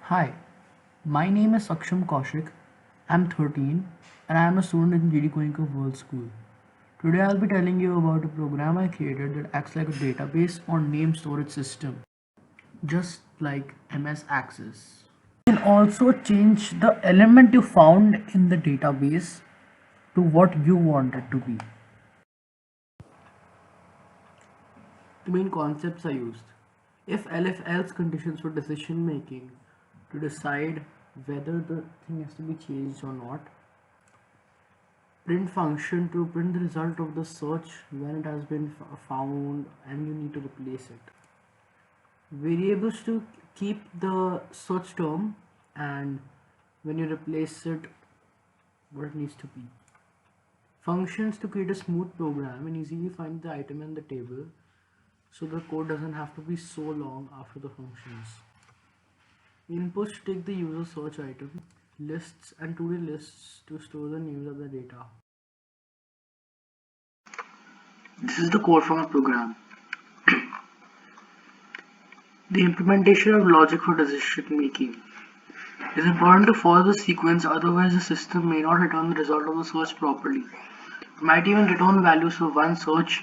Hi, my name is Saksham Kaushik. I'm 13 and I'm a student in GD Goenka World School. Today I'll be telling you about a program I created that acts like a database or name storage system, just like MS Access. You can also change the element you found in the database to what you want it to be. The main concepts are used. If else conditions for decision making to decide whether the thing has to be changed or not. Print function to print the result of the search when it has been found and you need to replace it. Variables to keep the search term and when you replace it what it needs to be. Functions to create a smooth program and easily find the item in the table so the code doesn't have to be so long after the functions. Inputs to take the user search item, lists and to-do lists to store the names of the data. This is the code from a program. The implementation of logic for decision making. It is important to follow the sequence, otherwise the system may not return the result of the search properly. It might even return values for one search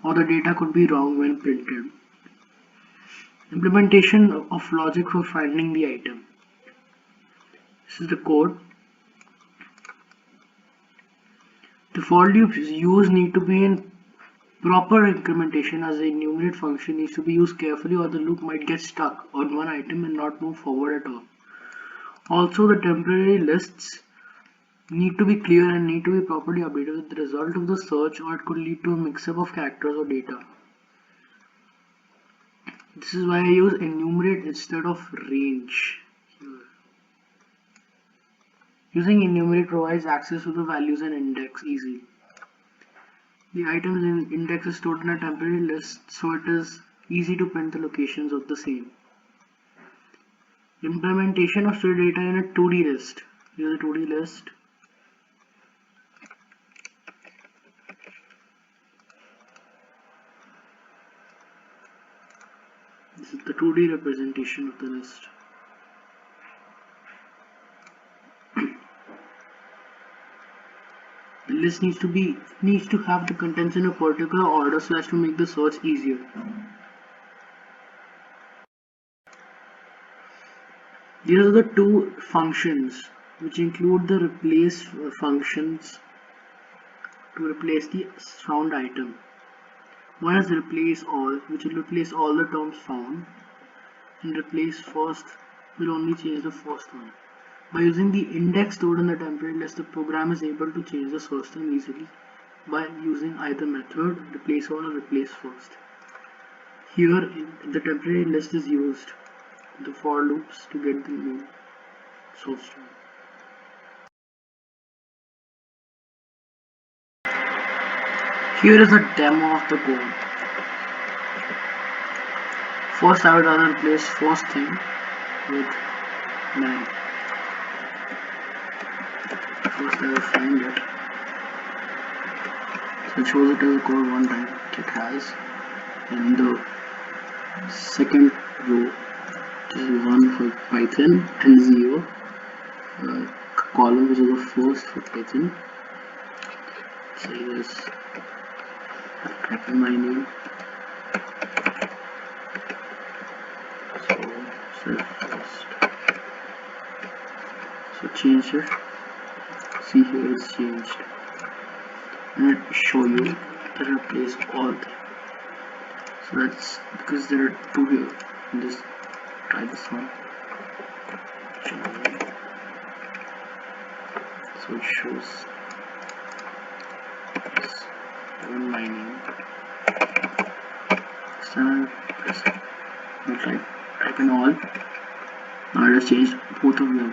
or the data could be wrong when printed. Implementation of logic for finding the item. This is the code. The for loops used need to be in proper implementation as the enumerate function needs to be used carefully or the loop might get stuck on one item and not move forward at all. Also, the temporary lists need to be clear and need to be properly updated with the result of the search or it could lead to a mix-up of characters or data. This is why I use enumerate instead of range here. Using enumerate provides access to the values and index easily. The items in index is stored in a temporary list so it is easy to print the locations of the same. Implementation of stored data in a 2D list. Here's a 2D list. This is the 2D representation of the list. The list needs to have the contents in a particular order so as to make the search easier. These are the two functions which include the replace functions to replace the found item. One is replace all, which will replace all the terms found, and replace first will only change the first one. By using the index stored in the temporary list, the program is able to change the search term easily by using either method, replace all or replace first. Here, the temporary list is used, the for loops to get the new source term. Here is a demo of the code. First, I would rather replace first thing with man. First, I will find it. So it shows it as a code one time. It has in the second row, which is 1 for Python and 0 column, which is the first for Python. So here's type in my name. So first. So change it. See here it's changed. And it will show you to replace all things. So that's because there are two here. Just try this one. So it shows this one my name. This time I press it. I'll type in all. Now I just changed both of them.